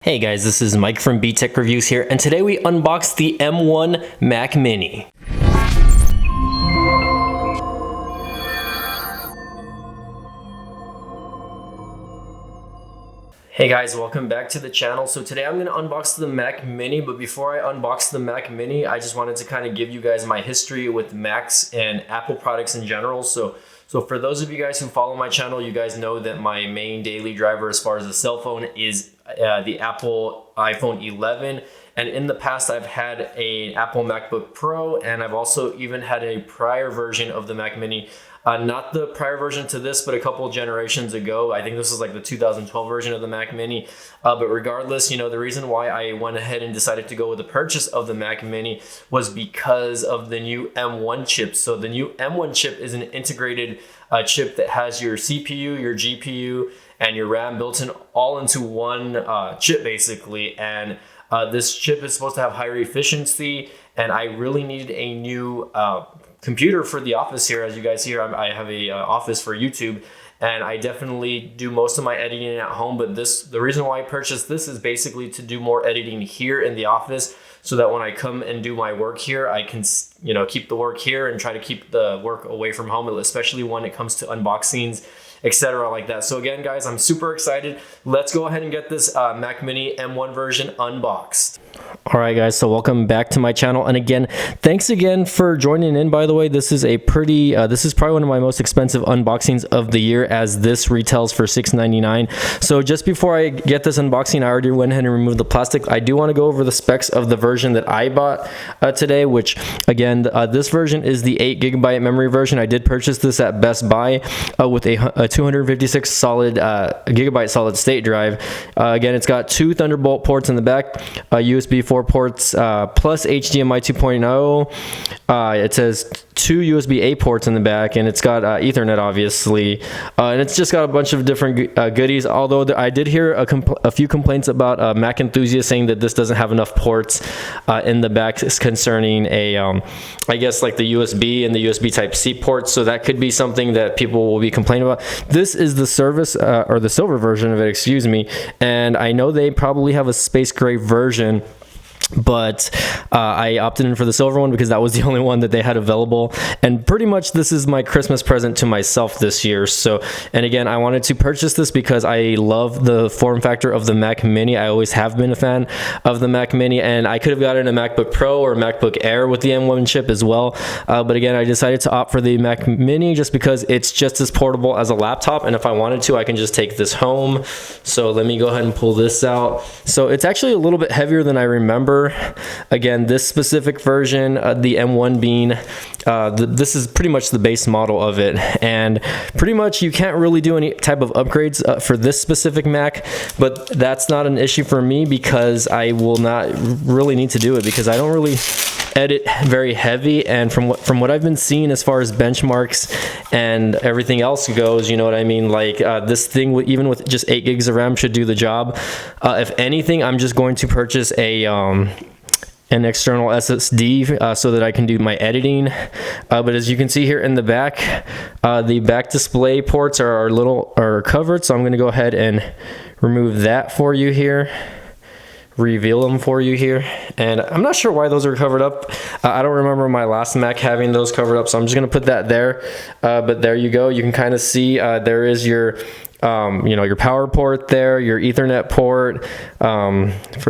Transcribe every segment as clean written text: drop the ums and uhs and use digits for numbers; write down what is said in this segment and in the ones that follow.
Hey guys, this is Mike from B-Tech Reviews here, and today we unbox the M1 Mac Mini. Hey guys, welcome back to the channel. So today I'm going to unbox the Mac Mini, but before I unbox the Mac Mini, I just wanted to kind of give you guys my history with Macs and Apple products in general. So for those of you guys who follow my channel, you guys know that my main daily driver as far as a cell phone is the Apple iPhone 11. And in the past, I've had an Apple MacBook Pro, and I've also even had a prior version of the Mac Mini. Not the prior version to this, but a couple generations ago. I think this is like the 2012 version of the Mac Mini. But regardless, the reason why I went ahead and decided to go with the purchase of the Mac Mini was because of the new M1 chip. So the new M1 chip is an integrated chip that has your CPU, your GPU, and your RAM built in all into one chip basically. And this chip is supposed to have higher efficiency, and I really needed a new computer for the office here. As you guys hear, I have a office for YouTube, and I definitely do most of my editing at home, but the reason why I purchased this is basically to do more editing here in the office, so that when I come and do my work here, I can keep the work here and try to keep the work away from home, especially when it comes to unboxings, etc. like that. So again, guys, I'm super excited. Let's go ahead and get this Mac Mini M1 version unboxed. All right, guys, so welcome back to my channel. And again, thanks again for joining in. By the way, this is a pretty, this is probably one of my most expensive unboxings of the year, as this retails for $6.99. So just before I get this unboxing, I already went ahead and removed the plastic. I do want to go over the specs of the version that I bought today, which again, this version is the 8GB memory version. I did purchase this at Best Buy with a 256 gigabyte solid state drive. Again, it's got two Thunderbolt ports in the back, USB 4 ports plus HDMI 2.0. It says two USB-A ports in the back, and it's got Ethernet, obviously, and it's just got a bunch of different goodies. Although I did hear a few complaints about Mac enthusiasts saying that this doesn't have enough ports in the back concerning I guess like the USB and the USB Type-C ports. So that could be something that people will be complaining about. This is the service or the silver version of it, excuse me, and I know they probably have a space gray version, but I opted in for the silver one because that was the only one that they had available. And pretty much this is my Christmas present to myself this year. So, and again, I wanted to purchase this because I love the form factor of the Mac Mini. I always have been a fan of the Mac Mini, and I could have gotten a MacBook Pro or MacBook Air with the M1 chip as well. But again, I decided to opt for the Mac Mini just because it's just as portable as a laptop, and if I wanted to, I can just take this home. So let me go ahead and pull this out. So it's actually a little bit heavier than I remember. Again, this specific version, the M1 being, this is pretty much the base model of it, and pretty much you can't really do any type of upgrades for this specific Mac, but that's not an issue for me because I will not really need to do it because I don't really edit very heavy, and from what I've been seeing as far as benchmarks and everything else goes, you know what I mean, like this thing even with just 8 gigs of RAM should do the job. If anything, I'm just going to purchase an external SSD so that I can do my editing, but as you can see here in the back display ports are covered, so I'm going to go ahead and remove that for you here, reveal them for you here, and I'm not sure why those are covered up. I don't remember my last Mac having those covered up, so I'm just gonna put that there. But there you go. You can kind of see there is your your power port there, your Ethernet port.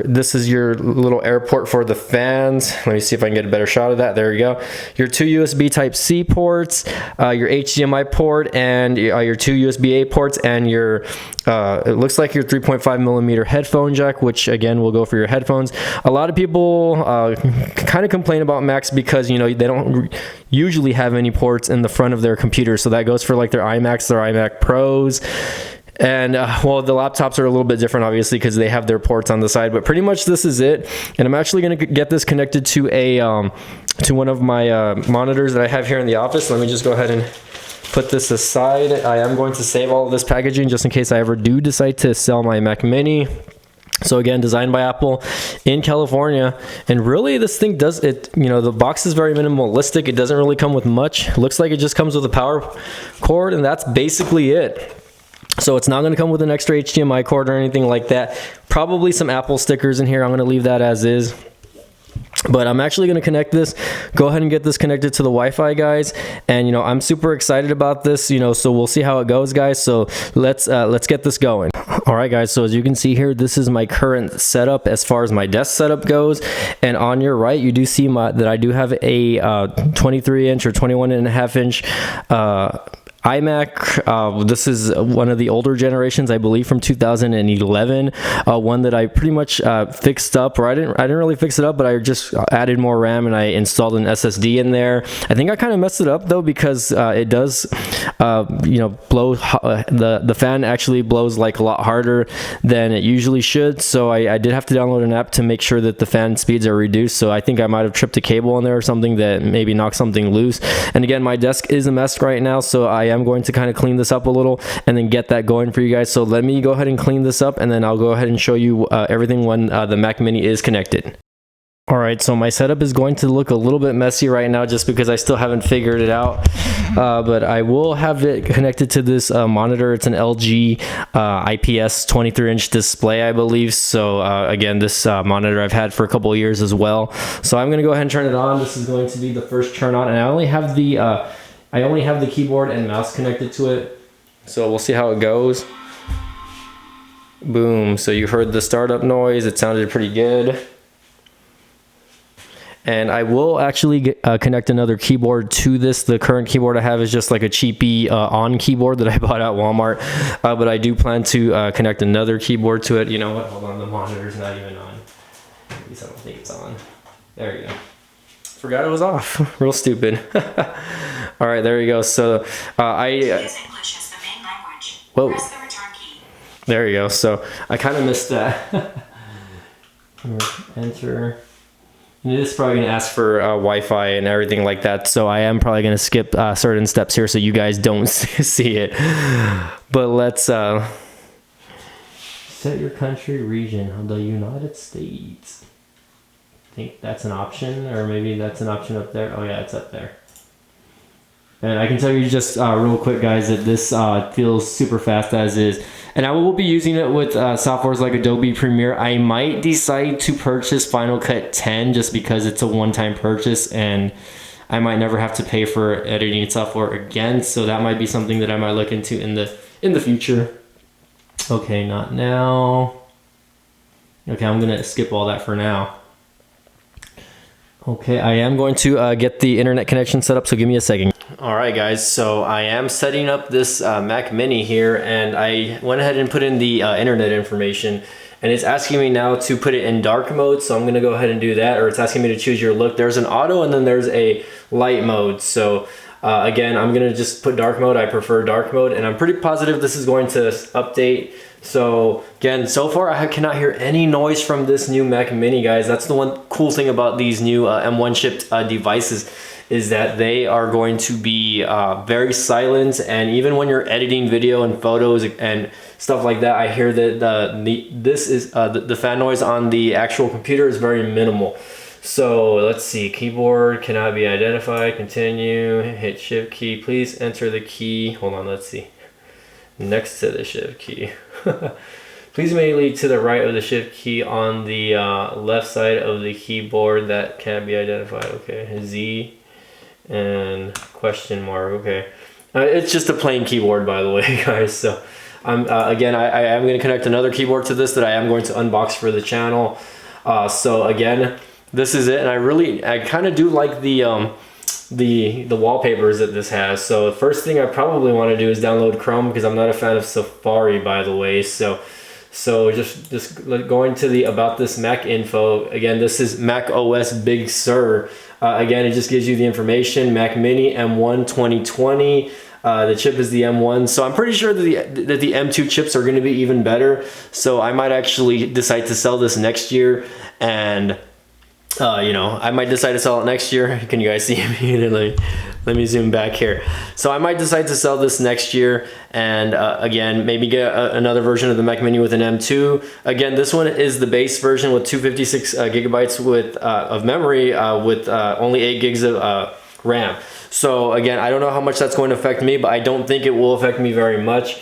This is your little air port for the fans. Let me see if I can get a better shot of that. There you go. Your two USB Type-C ports, your HDMI port, and your two USB-A ports, and your it looks like your 3.5mm headphone jack, which again will go for your headphones. A lot of people kind of complain about Macs because they don't usually have any ports in the front of their computer, so that goes for like their iMacs, their iMac Pros. And well, the laptops are a little bit different, obviously, because they have their ports on the side, but pretty much this is it. And I'm actually going to get this connected to to one of my monitors that I have here in the office. Let me just go ahead and put this aside. I am going to save all of this packaging just in case I ever do decide to sell my Mac Mini. So again, designed by Apple in California, and really this thing does it, the box is very minimalistic. It doesn't really come with much. It looks like it just comes with a power cord, and that's basically it. So it's not going to come with an extra HDMI cord or anything like that. Probably some Apple stickers in here. I'm going to leave that as is. But I'm actually going to connect this, go ahead and get this connected to the Wi-Fi, guys. And, you know, I'm super excited about this, you know, so we'll see how it goes, guys. So let's get this going. All right, guys. So as you can see here, this is my current setup as far as my desk setup goes. And on your right, you do see that I do have a 23-inch or 21.5-inch iMac. This is one of the older generations, I believe, from 2011. One that I pretty much fixed up, or I didn't really fix it up, but I just added more RAM and I installed an SSD in there. I think I kind of messed it up though, because it does, you know, blow. The fan actually blows like a lot harder than it usually should. So I did have to download an app to make sure that the fan speeds are reduced. So I think I might have tripped a cable in there or something that maybe knocked something loose. And again, my desk is a mess right now, so I am going to kind of clean this up a little and then get that going for you guys. So let me go ahead and clean this up, and then I'll go ahead and show you everything when the Mac Mini is connected. All right, so my setup is going to look a little bit messy right now just because I still haven't figured it out. But I will have it connected to this monitor. It's an LG IPS 23-inch display, I believe. So again, this monitor I've had for a couple of years as well. So I'm going to go ahead and turn it on. This is going to be the first turn on, and I only have the keyboard and mouse connected to it. So we'll see how it goes. Boom. So you heard the startup noise. It sounded pretty good. And I will actually connect another keyboard to this. The current keyboard I have is just like a cheapy on keyboard that I bought at Walmart. But I do plan to connect another keyboard to it. You know what? Hold on, the monitor's not even on. At least I don't think it's on. There you go. Forgot it was off. Real stupid. All right, there you go. So whoa. There you go. So I kind of missed that. Enter. This is probably going to ask for Wi-Fi and everything like that, so I am probably going to skip certain steps here so you guys don't see it. But let's set your country region on the United States. I think that's an option, or maybe that's an option up there. Oh yeah, it's up there. And I can tell you just real quick, guys, that this feels super fast as is. And I will be using it with softwares like Adobe Premiere. I might decide to purchase Final Cut 10 just because it's a one-time purchase and I might never have to pay for editing software again. So that might be something that I might look into in the future. Okay, not now. Okay, I'm gonna skip all that for now. Okay, I am going to get the internet connection set up, so give me a second. All right, guys, so I am setting up this Mac Mini here, and I went ahead and put in the internet information, and it's asking me now to put it in dark mode, so I'm gonna go ahead and do that, or it's asking me to choose your look. There's an auto, and then there's a light mode, so again, I'm gonna just put dark mode. I prefer dark mode, and I'm pretty positive this is going to update. So again, so far I cannot hear any noise from this new Mac Mini, guys. That's the one cool thing about these new M1 chipped devices, is that they are going to be very silent, and even when you're editing video and photos and stuff like that, I hear that the fan noise on the actual computer is very minimal. So let's see, keyboard cannot be identified, continue, hit shift key, please enter the key, hold on, let's see, next to the shift key. Please immediately to the right of the shift key on the left side of the keyboard that can't be identified. Okay, Z and question mark. Okay, it's just a plain keyboard, by the way, guys. So again, I am going to connect another keyboard to this that I am going to unbox for the channel. So again, this is it, and I kind of do like the wallpapers that this has. So the first thing I probably want to do is download Chrome, because I'm not a fan of Safari, by the way. So just going to the about this Mac info. Again, this is Mac OS Big Sur. Again, it just gives you the information. Mac Mini M1 2020. The chip is the M1, so I'm pretty sure that the M2 chips are going to be even better. So I might actually decide to sell this next year, and you know, I might decide to sell it next year. Can you guys see me? Let me zoom back here. So I might decide to sell this next year, and again, maybe get another version of the Mac Mini with an M2. Again, this one is the base version with 256 gigabytes of memory with only 8 gigs of RAM. So again, I don't know how much that's going to affect me, but I don't think it will affect me very much.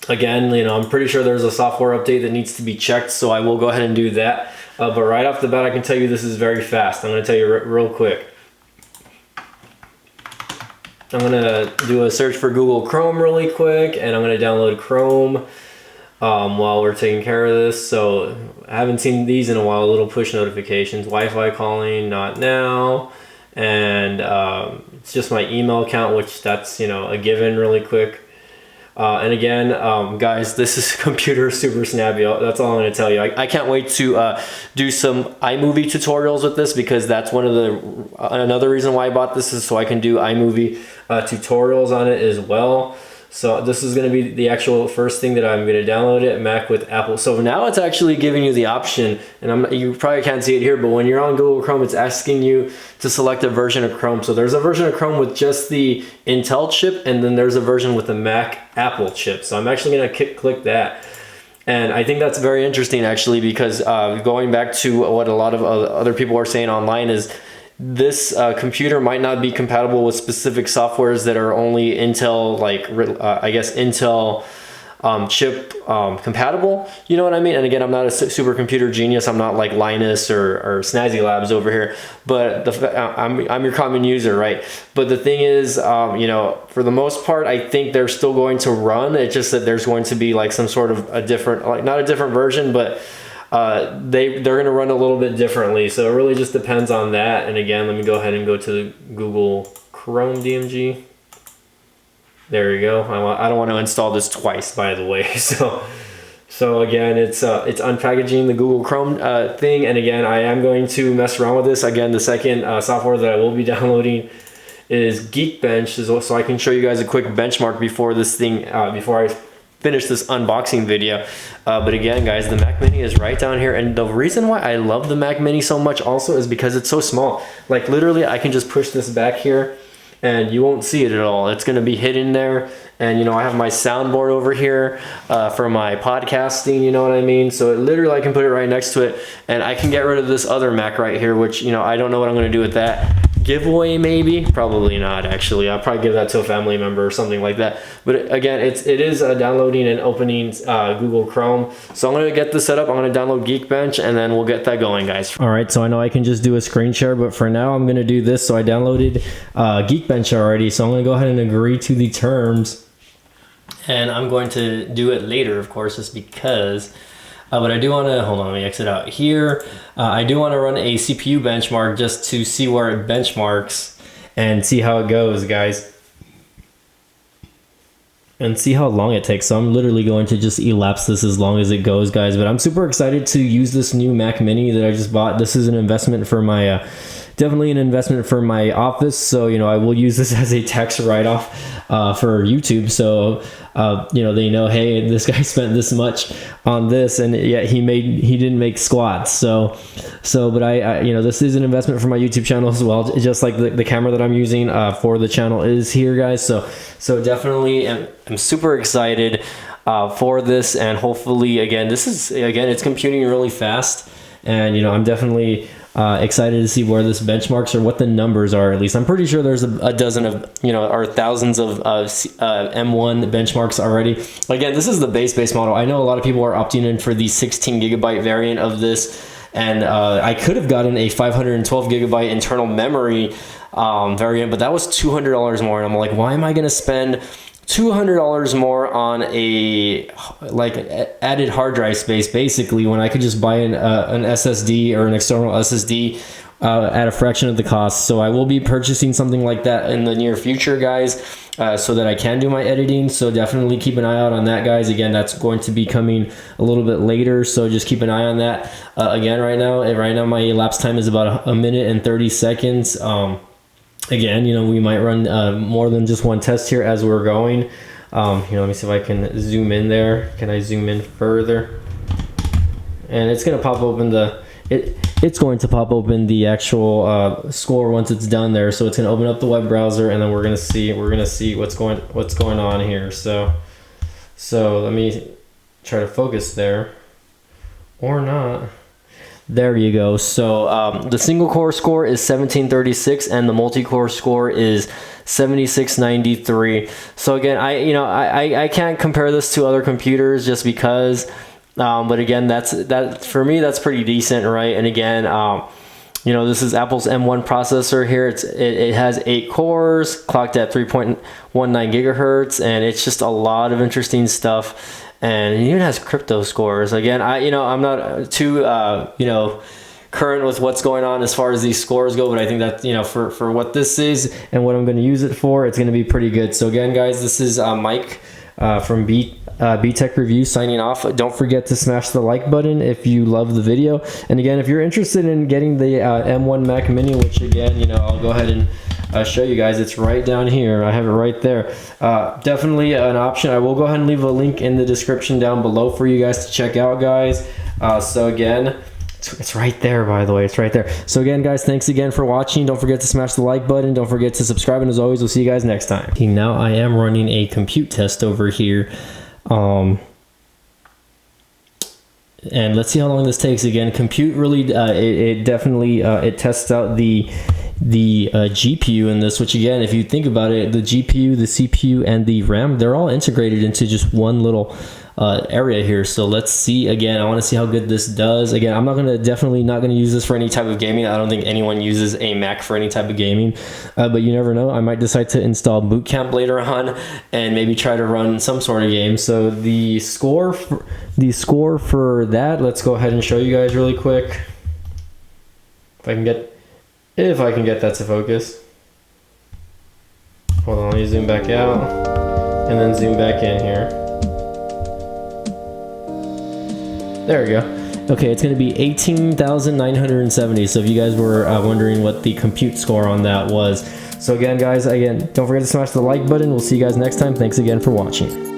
Again, you know, I'm pretty sure there's a software update that needs to be checked, so I will go ahead and do that. But right off the bat, I can tell you this is very fast. I'm going to tell you real quick. I'm going to do a search for Google Chrome really quick, and I'm going to download Chrome while we're taking care of this. So I haven't seen these in a while, little push notifications, Wi-Fi calling, not now. And it's just my email account, which that's, you know, a given really quick. And again, guys, this is computer super snappy. That's all I'm going to tell you. I can't wait to do some iMovie tutorials with this, because that's one of the another reason why I bought this is so I can do iMovie tutorials on it as well. So this is going to be the actual first thing that I'm going to download it, Mac with Apple. So now it's actually giving you the option, and you probably can't see it here, but when you're on Google Chrome, it's asking you to select a version of Chrome. So there's a version of Chrome with just the Intel chip, and then there's a version with the Mac Apple chip. So I'm actually going to click that. And I think that's very interesting, actually, because going back to what a lot of other people are saying online is this computer might not be compatible with specific softwares that are only Intel, like I guess Intel chip compatible. You know what I mean? And again, I'm not a supercomputer genius. I'm not like Linus or Snazzy Labs over here, but I'm your common user, right? But the thing is, you know, for the most part, I think they're still going to run. It's just that there's going to be like some sort of a different, like not a different version, but they're going to run a little bit differently. So it really just depends on that. And again, let me go ahead and go to the Google Chrome DMG. There you go. I don't want to install this twice, by the way. So again, it's unpackaging the Google Chrome thing. And again, I am going to mess around with this. Again, the second software that I will be downloading is Geekbench, so I can show you guys a quick benchmark before this thing, before I finish this unboxing video. But again, guys, the Mac Mini is right down here, and the reason why I love the Mac Mini so much also is because it's so small. Like literally, I can just push this back here and you won't see it at all. It's going to be hidden there. And you know, I have my soundboard over here for my podcasting, you know what I mean? So literally I can put it right next to it, and I can get rid of this other Mac right here, which, you know, I don't know what I'm going to do with that. Giveaway maybe, probably not actually. I'll probably give that to a family member or something like that. But again, it is downloading and opening Google Chrome. So I'm going to get this set up. I'm going to download Geekbench, and then we'll get that going, guys. All right, so I know I can just do a screen share, but for now I'm going to do this. So I downloaded Geekbench already, so I'm going to go ahead and agree to the terms, and I'm going to do it later, of course, just because. But I do want to, hold on, let me exit out here. I do want to run a CPU benchmark just to see where it benchmarks and see how it goes, guys. And see how long it takes. So I'm literally going to just elapse this as long as it goes, guys. But I'm super excited to use this new Mac Mini that I just bought. This is an investment for my, definitely an investment for my office. So, you know, I will use this as a tax write-off for YouTube. So, you know, they know, hey, this guy spent this much on this, and yet he didn't make squats. But I you know, this is an investment for my YouTube channel as well, just like the camera that I'm using for the channel is here, guys. So definitely I'm super excited for this, and hopefully, again, it's computing really fast, and you know, I'm definitely excited to see where this benchmarks, or what the numbers are. At least I'm pretty sure there's a dozen of, you know, or thousands of M1 benchmarks already. Again, this is the base model. I know a lot of people are opting in for the 16 gigabyte variant of this, and I could have gotten a 512 gigabyte internal memory variant, but that was $200 more, and I'm like, why am I going to spend $200 more on a added hard drive space, basically, when I could just buy an SSD or an external SSD at a fraction of the cost? So I will be purchasing something like that in the near future, guys, so that I can do my editing. So definitely keep an eye out on that, guys. Again, that's going to be coming a little bit later, so just keep an eye on that. Again, right now my elapsed time is about a minute and 30 seconds. Again, you know, we might run more than just one test here as we're going. You know, let me see if I can zoom in there. Can I zoom in further? And it's going to pop open it's going to pop open the actual score once it's done there. So it's going to open up the web browser, and then we're going to see what's going on here. So let me try to focus there, or not. There you go. So the single core score is 1736 and the multi-core score is 7693. So again, I can't compare this to other computers just because, but again, that for me, that's pretty decent, right? And again, this is Apple's M1 processor here. It has 8 cores, clocked at 3.19 gigahertz, and it's just a lot of interesting stuff. And it even has crypto scores. Again, I'm not too current with what's going on as far as these scores go, but I think that for what this is and what I'm going to use it for, it's going to be pretty good. So again, guys, this is Mike from B-Tech Review signing off. Don't forget to smash the like button if you love the video. And again, if you're interested in getting the M1 Mac Mini, which again, I'll go ahead and show you guys, it's right down here. I have it right there. Definitely an option. I will go ahead and leave a link in the description down below for you guys to check out, guys. So again, it's right there, by the way. It's right there. So again, guys, thanks again for watching. Don't forget to smash the like button. Don't forget to subscribe. And as always, we'll see you guys next time. Okay, now I am running a compute test over here. And let's see how long this takes. Again, compute really, it definitely, it tests out the GPU in this, which again, if you think about it, the GPU, the CPU, and the RAM, they're all integrated into just one little area here. So let's see. Again, I want to see how good this does. Again, I'm definitely not going to use this for any type of gaming. I don't think anyone uses a Mac for any type of gaming, but you never know. I might decide to install Boot Camp later on and maybe try to run some sort of game. So the score for that, let's go ahead and show you guys really quick. If I can get that to focus. Hold on, let me zoom back out and then zoom back in here. There we go. Okay, it's going to be 18,970. So if you guys were wondering what the compute score on that was. So again, guys, don't forget to smash the like button. We'll see you guys next time. Thanks again for watching.